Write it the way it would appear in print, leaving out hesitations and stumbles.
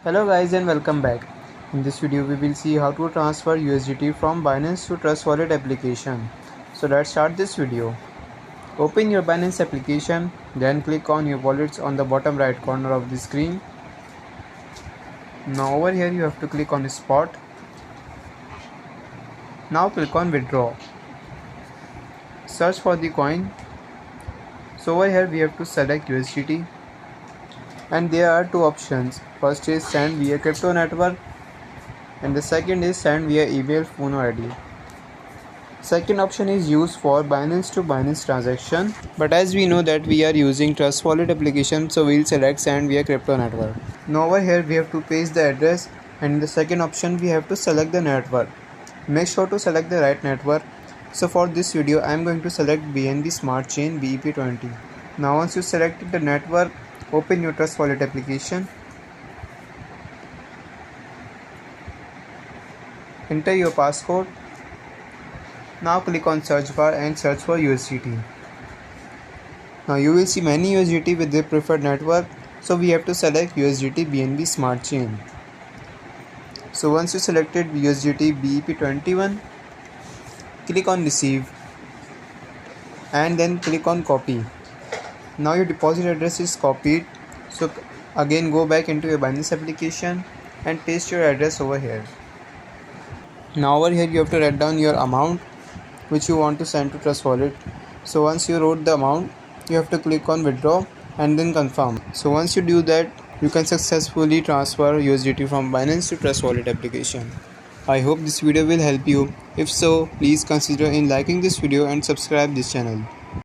Hello guys and welcome back. In this video we will see how to transfer USDT from Binance to Trust Wallet application. So let's start this video. Open your Binance application, then click on your wallets on the bottom right corner of the screen. Now over here you have to click on Spot. Now click on Withdraw. Search for the coin. So over here we have to select USDT. And there are two options. First is send via crypto network and the second is send via email, phone or ID. Second option is used for Binance to Binance transaction, but as we know that we are using Trust Wallet application, so we'll select send via crypto network. Now over here we have to paste the address, and in the second option we have to select the network. Make sure to select the right network. So for this video I am going to select BNB Smart Chain BEP20. Now once you selected the network, open your Trust Wallet application. Enter your passcode. Now click on search bar and search for USDT. Now you will see many USDT with their preferred network, so we have to select USDT BNB Smart Chain. So once you selected USDT BEP21, click on receive and then click on copy. Now your deposit address is copied, so again go back into your Binance application and paste your address over here. Now over here you have to write down your amount which you want to send to Trust Wallet. So once you wrote the amount, you have to click on withdraw and then confirm. So once you do that, you can successfully transfer USDT from Binance to Trust Wallet application. I hope this video will help you. If so, please consider in liking this video and subscribe this channel.